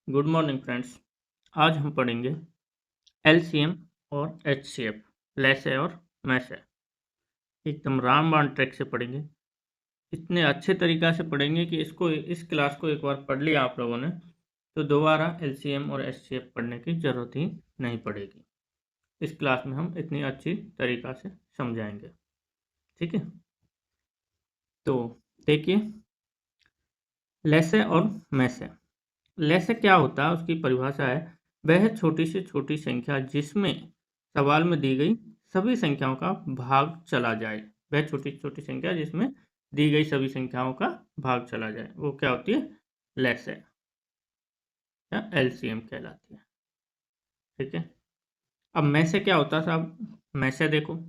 Good morning friends. आज हम पढ़ेंगे एलसीएम और एचसीएफ, लेसे और मैसे। एकदम रामबाण ट्रैक से पढ़ेंगे। इतने अच्छे तरीक़ा से पढ़ेंगे कि इस क्लास को एक बार पढ़ लिया आप लोगों ने तो दोबारा एलसीएम और एचसीएफ पढ़ने की ज़रूरत ही नहीं पड़ेगी। इस क्लास में हम इतनी अच्छी तरीक़ा से समझाएंगे, ठीक है। तो देखिए, लेसे और मैसे। लेसे क्या होता है, उसकी परिभाषा है वह छोटी से छोटी संख्या जिसमें सवाल में दी गई सभी संख्याओं का भाग चला जाए। वह छोटी छोटी संख्या जिसमें दी गई सभी संख्याओं का भाग चला जाए, वो क्या होती है? लेसे या एलसीएम कहलाती है, ठीक है। अब मैसे क्या होता है साहब? मैसे देखो,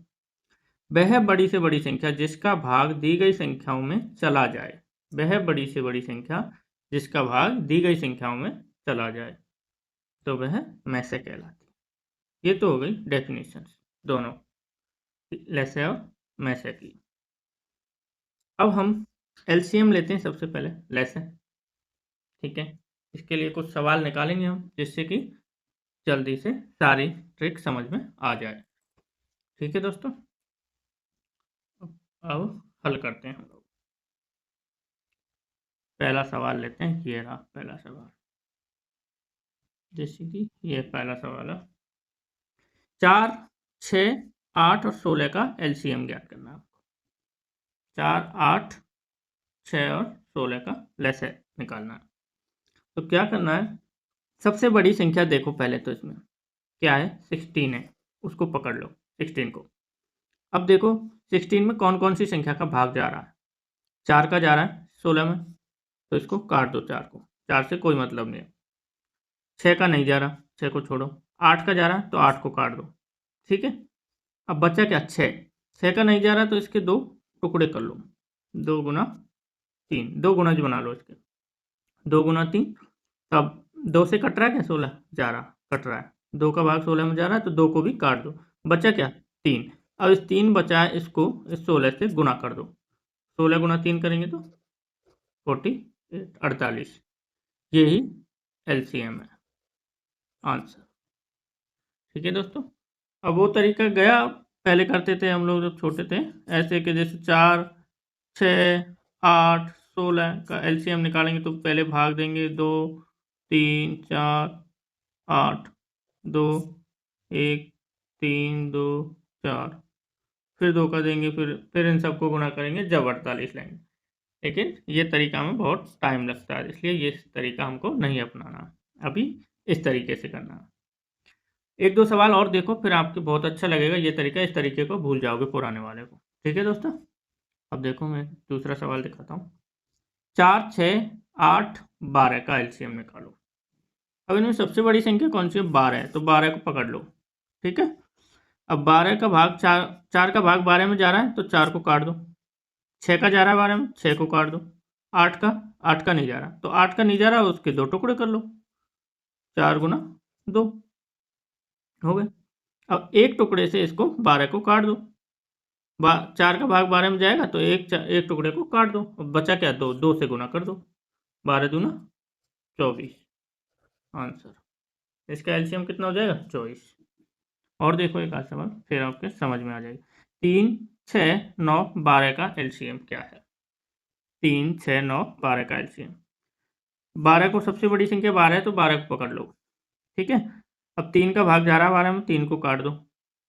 वह बड़ी से बड़ी संख्या जिसका भाग दी गई संख्याओं में चला जाए। वह बड़ी से बड़ी संख्या जिसका भाग दी गई संख्याओं में चला जाए तो वह मैसे कहलाती है। ये तो हो गई डेफिनेशन दोनों, लेसे और मैसे की। अब हम एलसीएम लेते हैं सबसे पहले, लेसे, ठीक है। इसके लिए कुछ सवाल निकालेंगे हम जिससे कि जल्दी से सारी ट्रिक समझ में आ जाए, ठीक है दोस्तों। अब हल करते हैं हम लोग। पहला सवाल लेते हैं, ये रहा पहला सवाल। जैसे कि ये पहला सवाल है, 4, 6, 8 और 16 का एलसीएम ज्ञात करना है आपको। 4, 8, 6 और 16 का लेसे निकालना है। तो क्या करना है, सबसे बड़ी संख्या देखो पहले तो इसमें क्या है, 16 है, उसको पकड़ लो 16 को। अब देखो 16 में कौन कौन सी संख्या का भाग जा रहा है। 4 का जा रहा है 16 में, तो इसको काट दो 4 को, 4 से कोई मतलब नहीं है। 6 का नहीं जा रहा, 6 को छोड़ो। 8 का जा रहा है तो 8 को काट दो, ठीक है। अब बचा क्या, 6 का नहीं जा रहा तो इसके दो टुकड़े कर लो, 2 गुना 3, 2 गुना जो बना लो इसके, 2 गुना 3। तब 2 से कट रहा है क्या, 16 जा रहा, कट रहा है, 2 का भाग 16 में जा रहा है तो 2 को भी काट दो, बचा क्या, 3। अब इस 3 बचा है, इसको इस 16 से गुना कर दो। 16 गुना 3 करेंगे तो 48। यही एलसीएम है, आंसर, ठीक है दोस्तों। अब वो तरीका गया, पहले करते थे हम लोग जब छोटे थे, ऐसे कि जैसे 4, 6, 8, 16 का एलसीएम निकालेंगे तो पहले भाग देंगे 2, 3, 4, 8, 2, 1, 3, 2, 4, फिर 2 का देंगे, फिर इन सबको गुना करेंगे जब 48 लेंगे। लेकिन ये तरीका में बहुत टाइम लगता है, इसलिए ये तरीका हमको नहीं अपनाना, अभी इस तरीके से करना है। एक दो सवाल और देखो, फिर आपको बहुत अच्छा लगेगा ये तरीका, इस तरीके को भूल जाओगे पुराने वाले को, ठीक है दोस्तों। अब देखो मैं दूसरा सवाल दिखाता हूँ। 4, 6, 8, 12 का एलसीएम निकालो। अब इनमें सबसे बड़ी संख्या कौन सी है, 12 है, तो 12 को पकड़ लो, ठीक है। अब 12 का भाग 4 का भाग 12 में जा रहा है तो 4 को काट दो। 6 का जा रहा है 12 में, 6 को काट दो। 8 का नहीं जा रहा, तो 8 का नहीं जा रहा उसके दो टुकड़े कर लो, 4 गुना 2 हो गए। अब एक टुकड़े से इसको 12 को काट दो, 4 का भाग 12 में जाएगा तो एक टुकड़े को काट दो, अब बचा क्या, 2, 2 से गुना कर दो, 12 दूना 24, आंसर। इसका एलसीएम कितना हो जाएगा, 24। और देखो एक आध सवाल, फिर आपके समझ में आ जाएगी। 3, 6, 9, 12 का एलसीएम क्या है। 3, 6, 9, 12 का एलसीएम, 12 को सबसे बड़ी संख्या 12 है तो 12 को पकड़ लो, ठीक है। अब 3 का भाग जा रहा है 12 में, 3 को काट दो।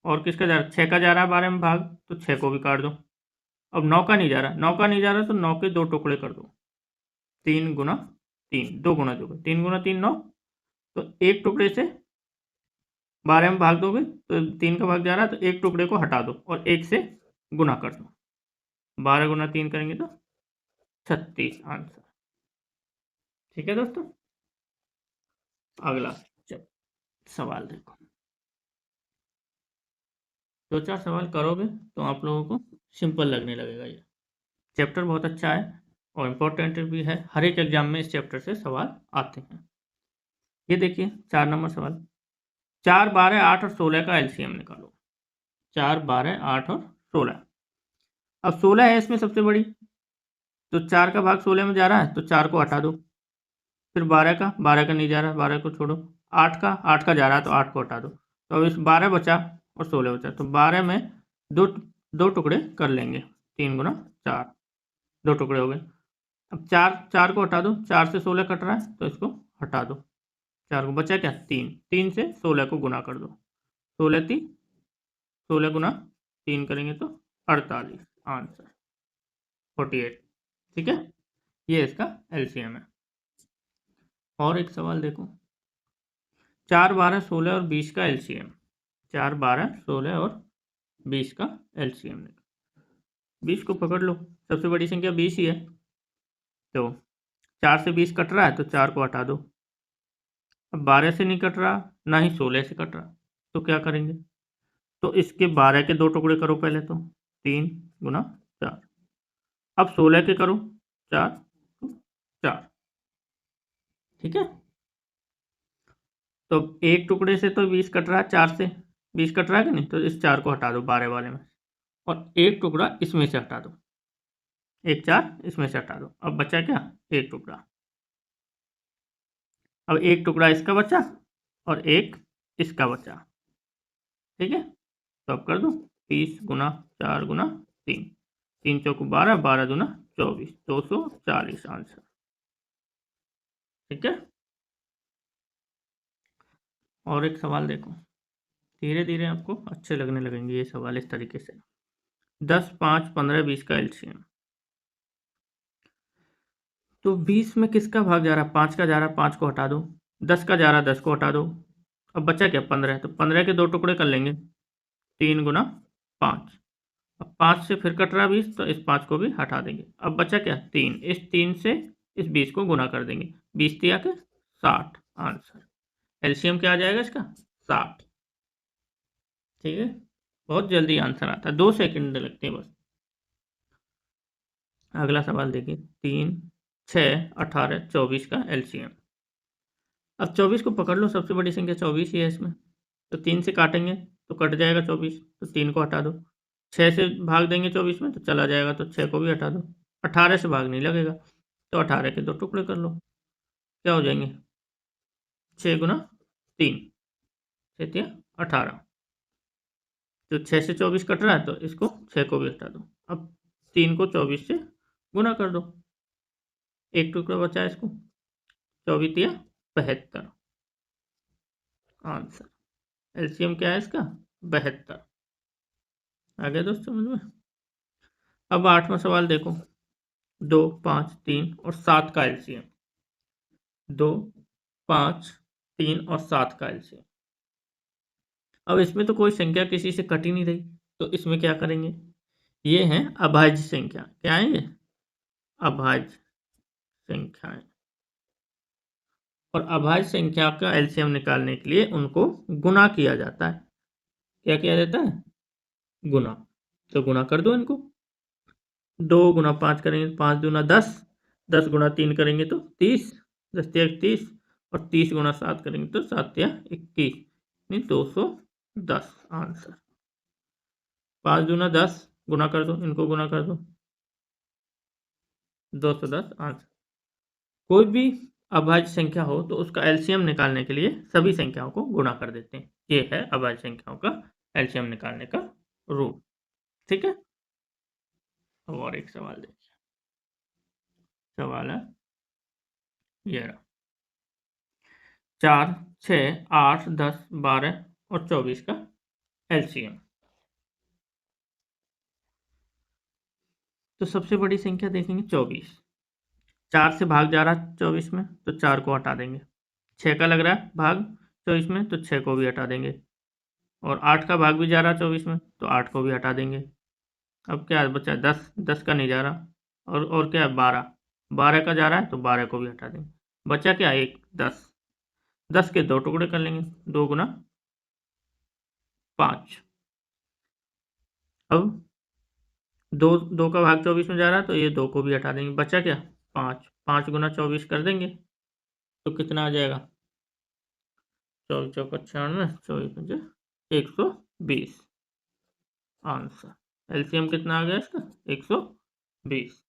और किसका जा रहा है, 6 का जा रहा है 12 में भाग, तो 6 को भी काट दो। अब 9 का नहीं जा रहा, 9 का नहीं जा रहा तो 9 के दो टुकड़े कर दो, 3 गुना 3, 2 गुना 2, 3 गुना 3 9, तो एक टुकड़े से 12 में भाग दोगे तो 3 का भाग जा रहा है तो एक टुकड़े को हटा दो और 1 से गुना कर दो, 12 गुना 3 करेंगे तो 36, आंसर, ठीक है दोस्तों। अगला सवाल देखो, 2-4 सवाल करोगे तो आप लोगों को सिंपल लगने लगेगा। ये चैप्टर बहुत अच्छा है और इम्पोर्टेंट भी है, हर एक एग्जाम में इस चैप्टर से सवाल आते हैं। ये देखिए 4 नंबर सवाल, 4, 12, 8 और 16 का एलसीएम निकालो। 4, 12, 8 और 16। अब 16 है इसमें सबसे बड़ी, तो 4 का भाग 16 में जा रहा है तो 4 को हटा दो, फिर 12 का नहीं जा रहा, 12 को छोड़ो। 8 का जा रहा है तो 8 को हटा दो। तो अब इस 12 बचा और 16 बचा, तो 12 में दो टुकड़े कर लेंगे। 3 गुना 4, 2 टुकड़े हो गए। अब 4 को हटा दो, 4 से 16 कट रहा है तो इसको हटा दो। 4 को बचा क्या? 3 से 16 को गुना कर दो। 16 गुना 3 करेंगे तो 48, आंसर 48। ठीक है, ये इसका एलसीएम है। और एक सवाल देखो, 4, 12, 16 और 20 का एलसीएम। 4, 12, 16 और 20 का एलसीएम। 20 को पकड़ लो, सबसे बड़ी संख्या 20 ही है। तो 4 से 20 कट रहा है तो 4 को हटा दो। अब 12 से नहीं कट रहा, ना ही 16 से कट रहा, तो क्या करेंगे? तो इसके 12 के 2 टुकड़े करो पहले, तो 3 गुना 4। अब 16 के करो, 4 4। ठीक है, तो एक टुकड़े से तो 20 कट रहा है, 4 से 20 कट रहा है कि नहीं, तो इस 4 को हटा दो 12 वाले में, और एक टुकड़ा इसमें से हटा दो। एक 4 इसमें से हटा दो, अब बचा क्या? एक टुकड़ा। अब एक टुकड़ा इसका बचा और एक इसका बचा। ठीक है, तो अब कर दो 30 गुना 4 गुना 3, 3 चौको 12, 12 दूना 24, 240 आंसर। ठीक है, और एक सवाल देखो, धीरे धीरे आपको अच्छे लगने लगेंगे ये सवाल इस तरीके से। 10, 5, 15, 20 का एलसीएम। तो 20 में किसका भाग जा रहा है? 5 का जा रहा है, 5 को हटा दो। 10 का जा रहा है, 10 को हटा दो। अब बचा क्या? 15। तो 15 के 2 टुकड़े कर लेंगे, 3 गुना 5। अब 5 से फिर कट रहा 20, तो इस 5 को भी हटा देंगे। अब बचा क्या? 3। इस 3 से इस 20 को गुना कर देंगे, 20 तिया के 60 आंसर। एलसीएम क्या आ जाएगा इसका? 60। ठीक है, बहुत जल्दी आंसर आता है, 2 सेकंड लगते हैं बस। अगला सवाल देखिए, 3, 6, 18, 24 का एलसीएम। अब 24 को पकड़ लो, सबसे बड़ी संख्या 24 ही है इसमें। तो 3 से काटेंगे तो कट जाएगा 24, तो 3 को हटा दो। 6 से भाग देंगे 24 में तो चला जाएगा, तो 6 को भी हटा दो। 18 से भाग नहीं लगेगा, तो 18 के 2 टुकड़े कर लो, क्या हो जाएंगे? 6 गुना 3, 6 तिया 18। तो 6 से 24 कट रहा है तो इसको 6 को भी हटा दो। अब 3 को 24 से गुना कर दो, एक टुकड़ा बचा है इसको, 24 तिया 72 आंसर। एलसीएम क्या है इसका? 72। आ गया दोस्त समझ में? अब 8वां सवाल देखो, 2, 5, 3 और 7 का एलसीएम। 2, 5, 3 और 7 का एलसीएम। अब इसमें तो कोई संख्या किसी से कट ही नहीं रही, तो इसमें क्या करेंगे? ये हैं अभाज्य संख्या। क्या है ये? अभाज्य संख्याएं। और अभाज्य संख्या का एलसीएम निकालने के लिए उनको गुना किया जाता है। क्या किया जाता है? गुना। तो गुना कर दो इनको, 2 गुना 5 करेंगे तो 5 दूना 10, 10 गुना 3 करेंगे तो 30, 10 तिया 31, और 30 गुना 7 करेंगे तो 7 तिया 21, यानी 210 आंसर। 5 दूना 10, गुना कर दो, इनको गुना कर दो, 210 आंसर। कोई भी अभाज्य संख्या हो तो उसका एलसीएम निकालने के लिए सभी संख्याओं को गुणा कर देते हैं। ये है अभाज्य संख्याओं का एलसीएम निकालने का रूल। ठीक है, और एक सवाल देखिए, सवाल है ये रहा, 4, 6, 8, 10, 12 और 24 का एलसीएम। तो सबसे बड़ी संख्या देखेंगे 24। 4 से भाग जा रहा है 24 में, तो 4 को हटा देंगे। 6 का लग रहा है भाग 24 में, तो 6 को भी हटा देंगे। और 8 का भाग भी जा रहा है 24 में, तो 8 को भी हटा देंगे। अब क्या बचा? 10, 10 का नहीं जा रहा, और क्या है? 12, 12 का जा रहा है तो 12 को भी हटा देंगे। बचा क्या? 1, 10, 10 के 2 टुकड़े कर लेंगे, 2 गुना 5। अब 2 का भाग 24 में जा रहा है तो ये 2 को भी हटा देंगे। बचा क्या? 5, 5 गुना 24 कर देंगे तो कितना आ जाएगा? 24 चौका 96, 24 पंजे 120 आंसर। एलसीएम कितना आ गया इसका? 120।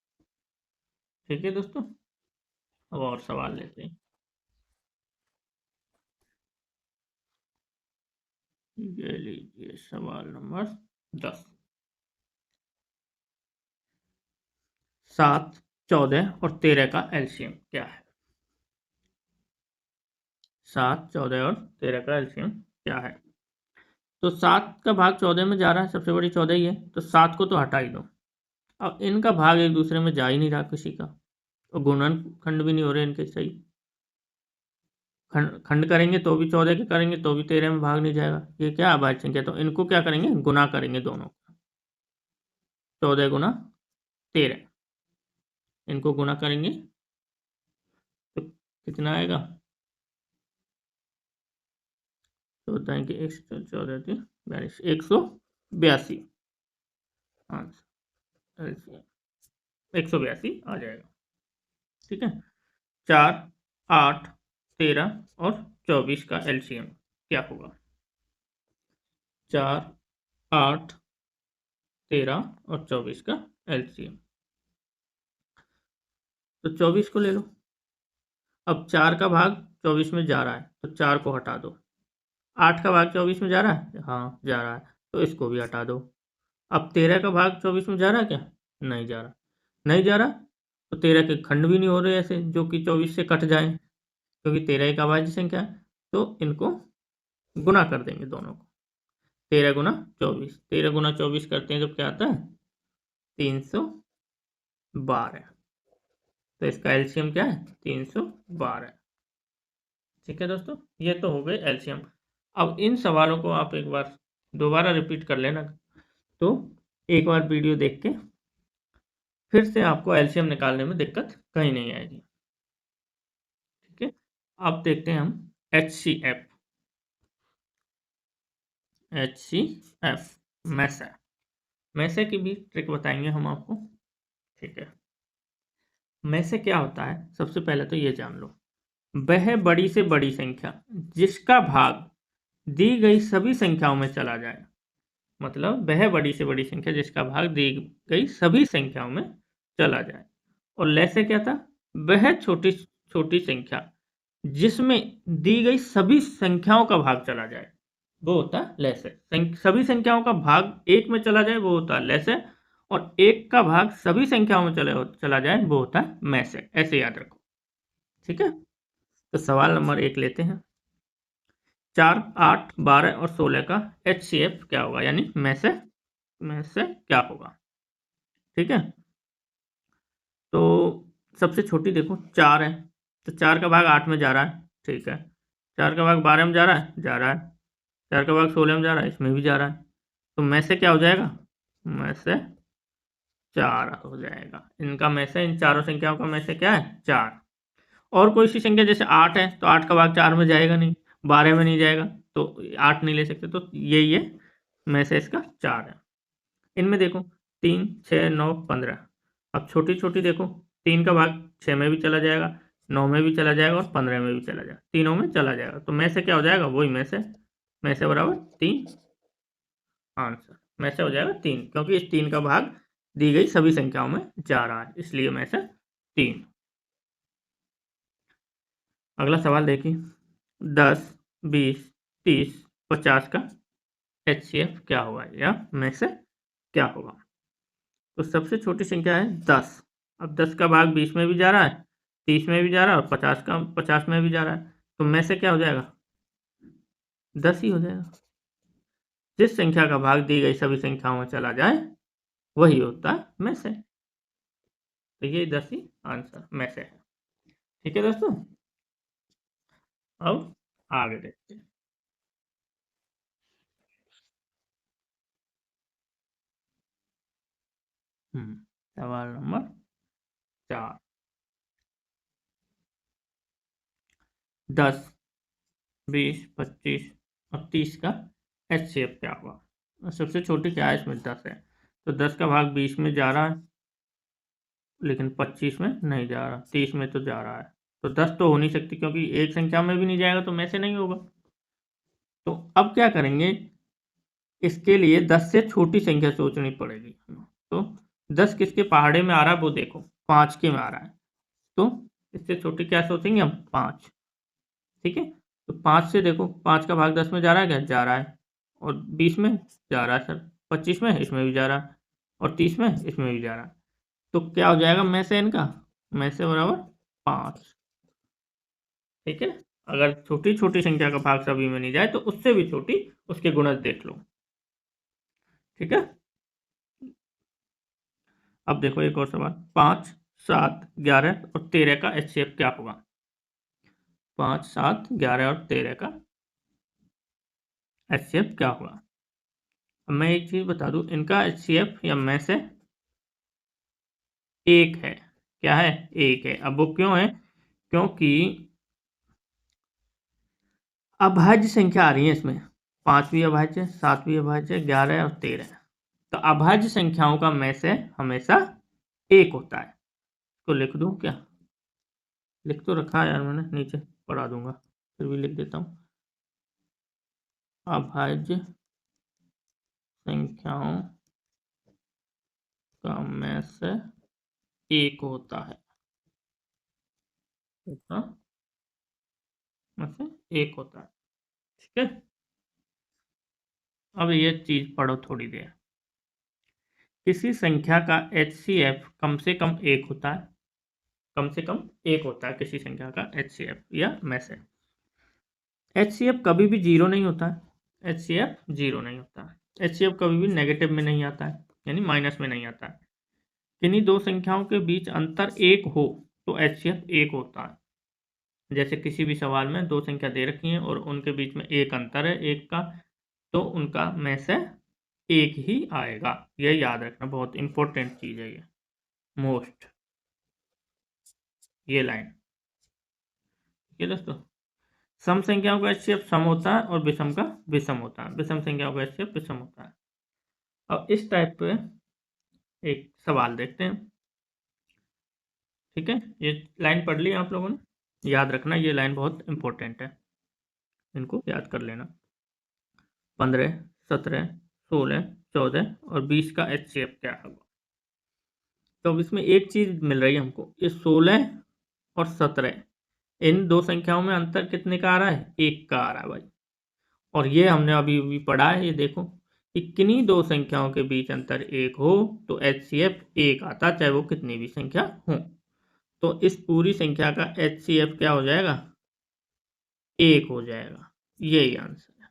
ठीक है दोस्तों, अब और सवाल लेते हैं। ये लीजिए सवाल नंबर 10। 7, 14 और 13 का एलसीएम क्या है? 7, 14 और 13 का एलसीएम क्या है? तो 7 का भाग 14 में जा रहा है, सबसे बड़ी 14 ही है, तो 7 को तो हटा ही दो। अब इनका भाग एक दूसरे में जा ही नहीं रहा किसी का, और गुणनखंड भी नहीं हो रहे इनके सही। खंड करेंगे तो भी 14 के करेंगे तो भी 13 में भाग नहीं जाएगा। ये क्या अभाज्य संख्या, तो इनको क्या करेंगे, गुना करेंगे दोनों। 14 गुना 13, इनको गुना करेंगे तो कितना आएगा? तो बताएंगे 182 आंसर 182 आ जाएगा। ठीक है। 4, 8, 13 और 24 का एलसीएम क्या होगा? 4, 8, 13 और 24 का एलसीएम, तो 24 को ले लो। अब 4 का भाग 24 में जा रहा है तो 4 को हटा दो। 8 का भाग 24 में जा रहा है, हाँ जा रहा है, तो इसको भी हटा दो। अब 13 का भाग 24 में जा रहा है क्या? नहीं जा रहा। नहीं जा रहा तो 13 के खंड भी नहीं हो रहे ऐसे जो कि 24 से कट जाए, क्योंकि 13 एक अभाज्य संख्या है, तो इनको गुना कर देंगे दोनों को। 13 गुना 24, 13 गुना 24 करते हैं जब क्या आता है? 312। तो इसका एलसीएम क्या है? 312। ठीक है दोस्तों, ये तो हो गए एलसीएम। अब इन सवालों को आप एक बार दोबारा रिपीट कर लेना, तो एक बार वीडियो देख के फिर से आपको एलसीएम निकालने में दिक्कत कहीं नहीं आएगी। ठीक है, अब देखते हैं हम एचसीएफ। एचसीएफ मैसे, मैसे की भी ट्रिक बताएंगे हम आपको। ठीक है, मैसे क्या होता है, सबसे पहले तो ये जान लो, वह बड़ी से बड़ी संख्या जिसका भाग दी गई सभी संख्याओं में चला जाए। मतलब वह बड़ी से बड़ी संख्या जिसका भाग दी गई सभी संख्याओं में चला जाए। और लैसे क्या था? वह छोटी छोटी संख्या जिसमें दी गई सभी संख्याओं का भाग चला जाए, वो होता है लैसे। सभी संख्याओं का भाग एक में चला जाए वो होता है लैसे, और एक का भाग सभी संख्याओं में चला जाए वो होता है मैसे। ऐसे याद रखो। ठीक है, तो सवाल नंबर 1 लेते हैं। 4, 8, 12 और 16 का एचसीएफ क्या होगा, यानी मैसे क्या होगा? ठीक है, तो सबसे छोटी देखो 4 है, तो 4 का भाग 8 में जा रहा है। ठीक है, 4 का भाग 12 में जा रहा है, 4 का भाग 16 में जा रहा है, इसमें भी जा रहा है, तो में से क्या हो जाएगा? में से 4 हो जाएगा। इनका में से, इन चारों संख्याओं का में से क्या है? 4। और कोई सी संख्या जैसे 8 है तो 8 का भाग 4 में जाएगा नहीं, 12 में नहीं जाएगा, तो 8 नहीं ले सकते, तो यही है में से इसका 4 है। इनमें देखो 3, 6, 9, 15। अब छोटी छोटी देखो, 3 का भाग 6 में भी चला जाएगा, 9 में भी चला जाएगा और 15 में भी चला जाएगा, तीनों में चला जाएगा, तो में से क्या हो जाएगा? वही में से बराबर 3। आंसर में से हो जाएगा 3, क्योंकि इस 3 का भाग दी गई सभी संख्याओं में जा रहा है, इसलिए में से 3। अगला सवाल देखिए, 10, 20, 30, 50 का एचसीएफ क्या होगा, या में से क्या होगा? तो सबसे छोटी संख्या है 10। अब 10 का भाग 20 में भी जा रहा है, 30 में भी जा रहा है और 50 में भी जा रहा है, तो में से क्या हो जाएगा? 10 ही हो जाएगा। जिस संख्या का भाग दी गई सभी संख्याओं में चला जाए वही होता है में से, तो ये 10 ही आंसर में से है। ठीक है दोस्तों, अब आगे देखते हैं। सवाल नंबर 4। 10, 20, 25 और 30 का एचसीएफ क्या होगा? सबसे छोटी क्या है इसमें? 10 है, तो 10 का भाग 20 में जा रहा है लेकिन 25 में नहीं जा रहा, 30 में तो जा रहा है, तो 10 तो हो नहीं सकती क्योंकि एक संख्या में भी नहीं जाएगा तो में से नहीं होगा। तो अब क्या करेंगे, इसके लिए 10 से छोटी संख्या सोचनी पड़ेगी। तो 10 किसके पहाड़े में आ रहा है वो देखो, 5 के में आ रहा है, तो इससे छोटी क्या सोचेंगे हम? 5। ठीक है, तो 5 से देखो, 5 का भाग 10 में जा रहा है क्या? जा रहा है, और 20 में जा रहा है सर, 25 में इसमें भी जा रहा है और 30 में इसमें भी जा रहा है। तो क्या हो जाएगा में से इनका, में से बराबर 5। ठीक है, अगर छोटी छोटी संख्या का भाग सभी में नहीं जाए तो उससे भी छोटी उसके गुणज देख लो। ठीक है, अब देखो एक और सवाल, 5, 7, 11 और 13 का HCF क्या होगा? 5, 7, 11 और 13 का HCF क्या होगा? अब मैं एक चीज बता दूं, इनका HCF या में से एक है। क्या है? एक है। अब वो क्यों है? क्योंकि अभाज्य संख्या आ रही है इसमें, 5 भी अभाज्य, 7 भी अभाज्य, 11 और 13। तो अभाज्य संख्याओं का में से हमेशा एक होता है। तो लिख दूं क्या? लिख तो रखा है यार मैंने, नीचे पढ़ा दूंगा, फिर भी लिख देता हूं। अभाज्य संख्याओं का में से एक होता है। में से एक होता है। ठीक है, अब ये चीज पढ़ो थोड़ी देर। किसी संख्या का HCF कम से कम एक होता है। कम से कम एक होता है किसी संख्या का HCF या में से। HCF कभी भी जीरो नहीं होता है। HCF जीरो नहीं होता है। HCF कभी भी नेगेटिव में नहीं आता है, यानी माइनस में नहीं आता है। किन्हीं दो संख्याओं के बीच अंतर एक हो तो HCF एक होता है। जैसे किसी भी सवाल में दो संख्या दे रखी है और उनके बीच में एक अंतर है एक का, तो उनका में से एक ही आएगा। ये याद रखना, बहुत इंपॉर्टेंट चीज है ये, मोस्ट, ये लाइन। ये दोस्तों, सम संख्याओं का HCF सम होता है और विषम का विषम होता है। विषम संख्याओं का HCF विषम होता है। अब इस टाइप पे एक सवाल देखते हैं। ठीक है, ये लाइन पढ़ ली आप लोगों ने, याद रखना ये लाइन बहुत इंपॉर्टेंट है, इनको याद कर लेना। 15, 17, 16, 14 और 20 का HCF क्या होगा? तो अब इसमें एक चीज मिल रही है हमको, ये 16 और 17, इन दो संख्याओं में अंतर कितने का आ रहा है? एक का आ रहा है भाई। और ये हमने अभी अभी पढ़ा है, ये देखो कि किन्हीं दो संख्याओं के बीच अंतर एक हो तो HCF एक आता, चाहे वो कितनी भी संख्या हो। तो इस पूरी संख्या का HCF क्या हो जाएगा? एक हो जाएगा। यही आंसर है।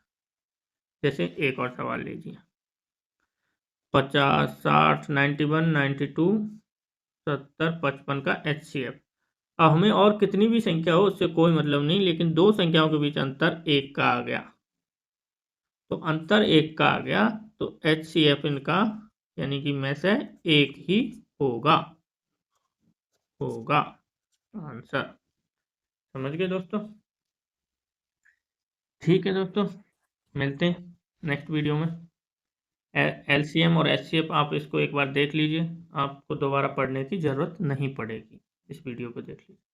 जैसे एक और सवाल लीजिए, 50, 60, 91, 92, 70, 55 का HCF। अब हमें और कितनी भी संख्या हो उससे कोई मतलब नहीं, लेकिन दो संख्याओं के बीच अंतर एक का आ गया, तो अंतर एक का आ गया तो HCF इनका यानी कि में से एक ही होगा। होगा आंसर। समझ गए दोस्तों? ठीक है दोस्तों, मिलते हैं नेक्स्ट वीडियो में। LCM और HCF आप इसको एक बार देख लीजिए, आपको दोबारा पढ़ने की ज़रूरत नहीं पड़ेगी, इस वीडियो को देख लीजिए।